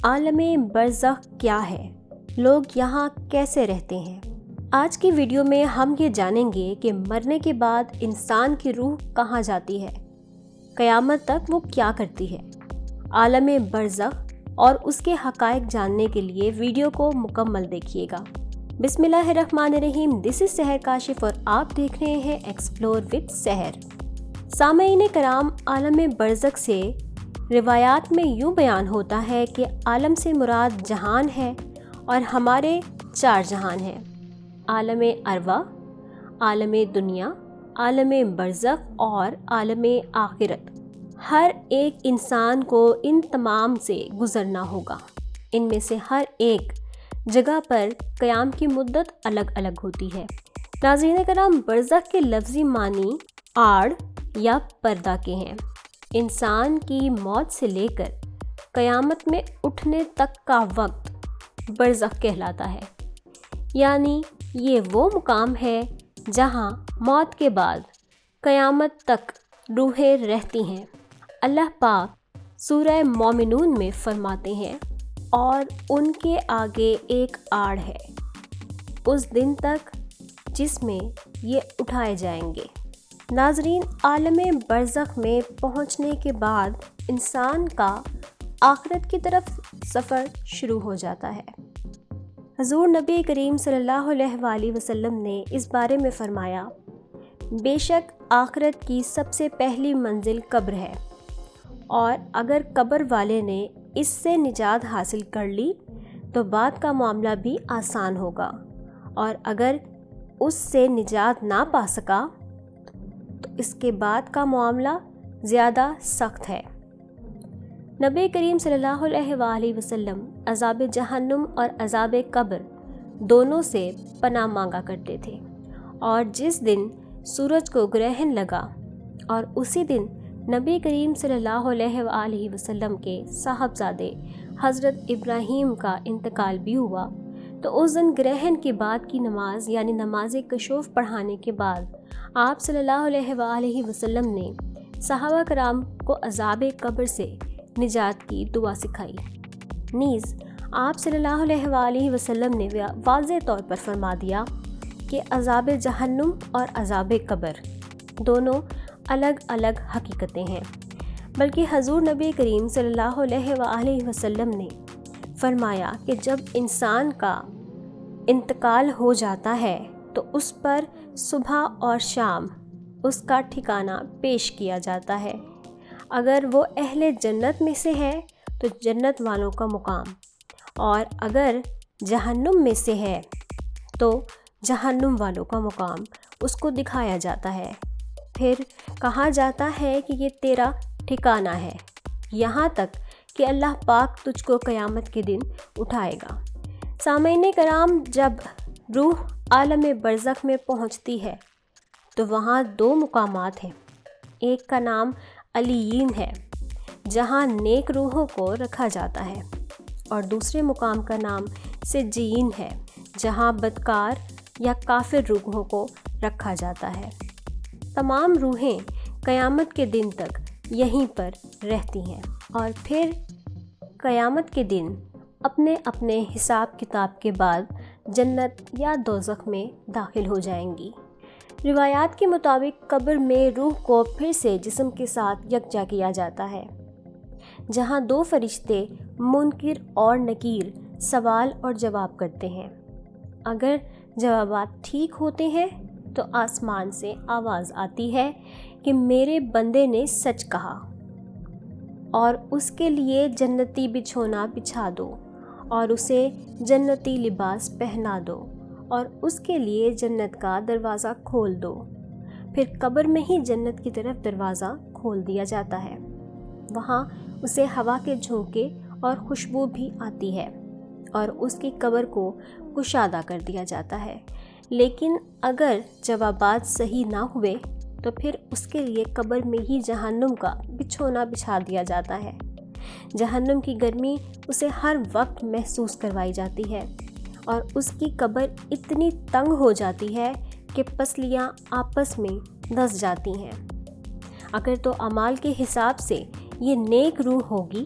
عالم برزخ کیا ہے؟ لوگ یہاں کیسے رہتے ہیں؟ آج کی ویڈیو میں ہم یہ جانیں گے کہ مرنے کے بعد انسان کی روح کہاں جاتی ہے، قیامت تک وہ کیا کرتی ہے۔ عالم برزخ اور اس کے حقائق جاننے کے لیے ویڈیو کو مکمل دیکھیے گا۔ بسم اللہ الرحمن الرحیم، دس از سحر کاشف اور آپ دیکھ رہے ہیں ایکسپلور وتھ سحر۔ سامعین کرام، عالم برزخ سے روایات میں یوں بیان ہوتا ہے کہ عالم سے مراد جہان ہے اور ہمارے 4 جہان ہیں: عالم ارواح، عالم دنیا، عالم برزخ اور عالم آخرت۔ ہر ایک انسان کو ان تمام سے گزرنا ہوگا۔ ان میں سے ہر ایک جگہ پر قیام کی مدت الگ الگ ہوتی ہے۔ ناظرین کرام، برزخ کے لفظی معنی آڑ یا پردہ کے ہیں۔ انسان کی موت سے لے کر قیامت میں اٹھنے تک کا وقت برزخ کہلاتا ہے، یعنی یہ وہ مقام ہے جہاں موت کے بعد قیامت تک روحیں رہتی ہیں۔ اللہ پاک سورہ مومنون میں فرماتے ہیں، اور ان کے آگے ایک آڑ ہے اس دن تک جس میں یہ اٹھائے جائیں گے۔ ناظرین، عالم برزخ میں پہنچنے کے بعد انسان کا آخرت کی طرف سفر شروع ہو جاتا ہے۔ حضور نبی کریم صلی اللہ علیہ وآلہ وسلم نے اس بارے میں فرمایا، بے شک آخرت کی سب سے پہلی منزل قبر ہے، اور اگر قبر والے نے اس سے نجات حاصل کر لی تو بعد کا معاملہ بھی آسان ہوگا، اور اگر اس سے نجات نہ پا سکا تو اس کے بعد کا معاملہ زیادہ سخت ہے۔ نبی کریم صلی اللہ علیہ وآلہ وسلم عذاب جہنم اور عذاب قبر دونوں سے پناہ مانگا کرتے تھے، اور جس دن سورج کو گرہن لگا اور اسی دن نبی کریم صلی اللہ علیہ وآلہ وسلم کے صاحبزادے حضرت ابراہیم کا انتقال بھی ہوا، تو اس دن گرہن کے بعد کی نماز یعنی نماز کسوف پڑھانے کے بعد آپ صلی اللہ علیہ وآلہ وسلم نے صحابہ کرام کو عذاب قبر سے نجات کی دعا سکھائی۔ نیز آپ صلی اللہ علیہ وآلہ وسلم نے واضح طور پر فرما دیا کہ عذاب جہنم اور عذاب قبر دونوں الگ الگ حقیقتیں ہیں، بلکہ حضور نبی کریم صلی اللہ علیہ وآلہ وسلم نے فرمایا کہ جب انسان کا انتقال ہو جاتا ہے تو اس پر صبح اور شام اس کا ٹھکانہ پیش کیا جاتا ہے۔ اگر وہ اہل جنت میں سے ہے تو جنت والوں کا مقام، اور اگر جہنم میں سے ہے تو جہنم والوں کا مقام اس کو دکھایا جاتا ہے۔ پھر کہا جاتا ہے کہ یہ تیرا ٹھکانہ ہے، یہاں تک کہ اللہ پاک تجھ کو قیامت کے دن اٹھائے گا۔ سامعین کرام، جب روح عالم برزخ میں پہنچتی ہے تو وہاں 2 مقامات ہیں۔ ایک کا نام علیین ہے، جہاں نیک روحوں کو رکھا جاتا ہے، اور دوسرے مقام کا نام سجین ہے، جہاں بدکار یا کافر روحوں کو رکھا جاتا ہے۔ تمام روحیں قیامت کے دن تک یہیں پر رہتی ہیں، اور پھر قیامت کے دن اپنے اپنے حساب کتاب کے بعد جنت یا دوزخ میں داخل ہو جائیں گی۔ روایات کے مطابق قبر میں روح کو پھر سے جسم کے ساتھ یکجا کیا جاتا ہے، جہاں 2 فرشتے منکر اور نکیر سوال اور جواب کرتے ہیں۔ اگر جوابات ٹھیک ہوتے ہیں تو آسمان سے آواز آتی ہے کہ میرے بندے نے سچ کہا، اور اس کے لیے جنتی بچھونا بچھا دو، اور اسے جنتی لباس پہنا دو، اور اس کے لیے جنت کا دروازہ کھول دو۔ پھر قبر میں ہی جنت کی طرف دروازہ کھول دیا جاتا ہے۔ وہاں اسے ہوا کے جھونکے اور خوشبو بھی آتی ہے، اور اس کی قبر کو کشادہ کر دیا جاتا ہے۔ لیکن اگر جوابات صحیح نہ ہوئے تو پھر اس کے لیے قبر میں ہی جہنم کا بچھونا بچھا دیا جاتا ہے۔ جہنم کی گرمی اسے ہر وقت محسوس کروائی جاتی ہے، اور اس کی قبر اتنی تنگ ہو جاتی ہے کہ پسلیاں آپس میں دھس جاتی ہیں۔ اگر تو اعمال کے حساب سے یہ نیک روح ہوگی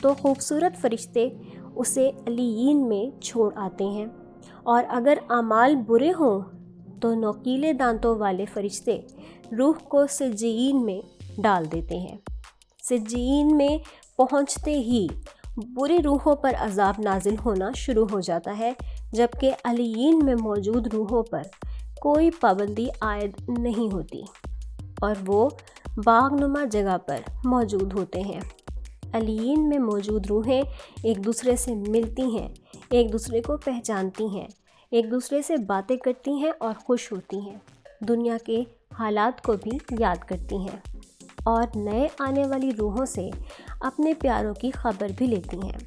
تو خوبصورت فرشتے اسے علیین میں چھوڑ آتے ہیں، اور اگر اعمال برے ہوں تو نوکیلے دانتوں والے فرشتے روح کو سجین میں ڈال دیتے ہیں۔ سجین میں پہنچتے ہی بری روحوں پر عذاب نازل ہونا شروع ہو جاتا ہے، جبکہ علیین میں موجود روحوں پر کوئی پابندی عائد نہیں ہوتی اور وہ باغ نما جگہ پر موجود ہوتے ہیں۔ علیین میں موجود روحیں ایک دوسرے سے ملتی ہیں، ایک دوسرے کو پہچانتی ہیں، ایک دوسرے سے باتیں کرتی ہیں اور خوش ہوتی ہیں، دنیا کے حالات کو بھی یاد کرتی ہیں اور نئے آنے والی روحوں سے اپنے پیاروں کی خبر بھی لیتی ہیں۔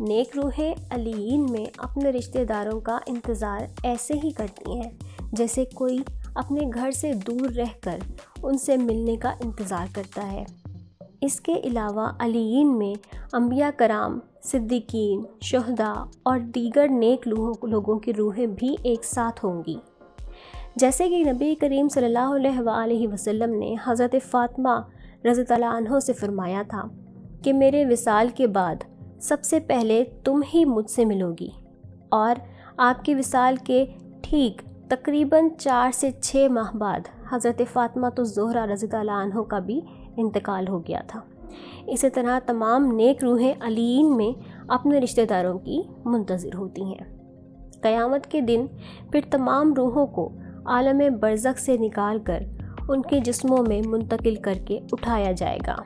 نیک روحیں علیین میں اپنے رشتہ داروں کا انتظار ایسے ہی کرتی ہیں جیسے کوئی اپنے گھر سے دور رہ کر ان سے ملنے کا انتظار کرتا ہے۔ اس کے علاوہ علیین میں انبیاء کرام، صدیقین، شہداء اور دیگر نیک لوگوں کی روحیں بھی ایک ساتھ ہوں گی۔ جیسے کہ نبی کریم صلی اللہ علیہ وآلہ وسلم نے حضرت فاطمہ رضی اللہ عنہ سے فرمایا تھا کہ میرے وصال کے بعد سب سے پہلے تم ہی مجھ سے ملو گی، اور آپ کے وصال کے ٹھیک تقریباً 4 سے 6 ماہ بعد حضرت فاطمہ الزہرا رضی اللہ عنہ کا بھی انتقال ہو گیا تھا۔ اسی طرح تمام نیک روحیں علیین میں اپنے رشتہ داروں کی منتظر ہوتی ہیں۔ قیامت کے دن پھر تمام روحوں کو عالم برزخ سے نکال کر ان کے جسموں میں منتقل کر کے اٹھایا جائے گا،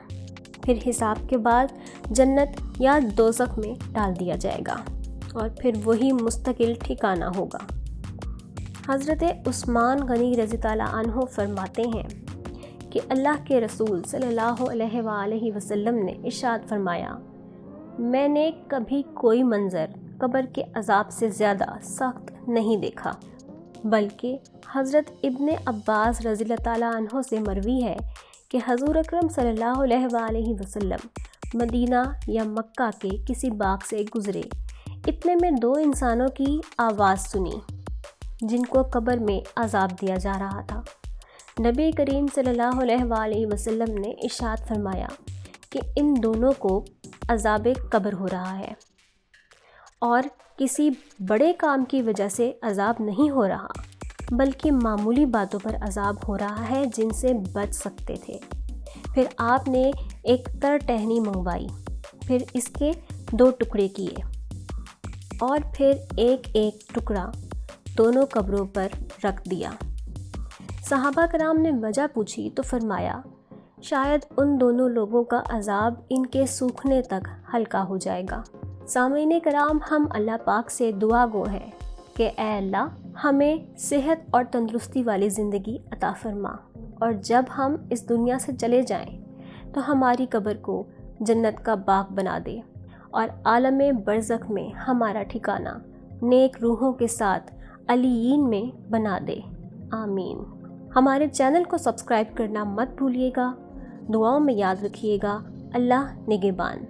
پھر حساب کے بعد جنت یا دوزخ میں ڈال دیا جائے گا اور پھر وہی مستقل ٹھکانہ ہوگا۔ حضرت عثمان غنی رضی اللہ عنہ فرماتے ہیں کہ اللہ کے رسول صلی اللہ علیہ وآلہ وسلم نے ارشاد فرمایا، میں نے کبھی کوئی منظر قبر کے عذاب سے زیادہ سخت نہیں دیکھا، بلکہ حضرت ابن عباس رضی اللہ تعالیٰ عنہ سے مروی ہے کہ حضور اکرم صلی اللہ علیہ وآلہ وسلم مدینہ یا مکہ کے کسی باغ سے گزرے، اتنے میں 2 انسانوں کی آواز سنی جن کو قبر میں عذاب دیا جا رہا تھا۔ نبی کریم صلی اللہ علیہ وآلہ وسلم نے ارشاد فرمایا کہ ان دونوں کو عذاب قبر ہو رہا ہے، اور کسی بڑے کام کی وجہ سے عذاب نہیں ہو رہا، بلکہ معمولی باتوں پر عذاب ہو رہا ہے جن سے بچ سکتے تھے۔ پھر آپ نے ایک تر ٹہنی منگوائی، پھر اس کے 2 ٹکڑے کیے اور پھر ایک ٹکڑا دونوں قبروں پر رکھ دیا۔ صحابہ کرام نے وجہ پوچھی تو فرمایا، شاید ان دونوں لوگوں کا عذاب ان کے سوکھنے تک ہلکا ہو جائے گا۔ سامعین کرام، ہم اللہ پاک سے دعا گو ہیں کہ اے اللہ ہمیں صحت اور تندرستی والی زندگی عطا فرما، اور جب ہم اس دنیا سے چلے جائیں تو ہماری قبر کو جنت کا باغ بنا دے اور عالم برزخ میں ہمارا ٹھکانہ نیک روحوں کے ساتھ علیین میں بنا دے، آمین۔ ہمارے چینل کو سبسکرائب کرنا مت بھولیے گا، دعاؤں میں یاد رکھیے گا۔ اللہ نگہبان۔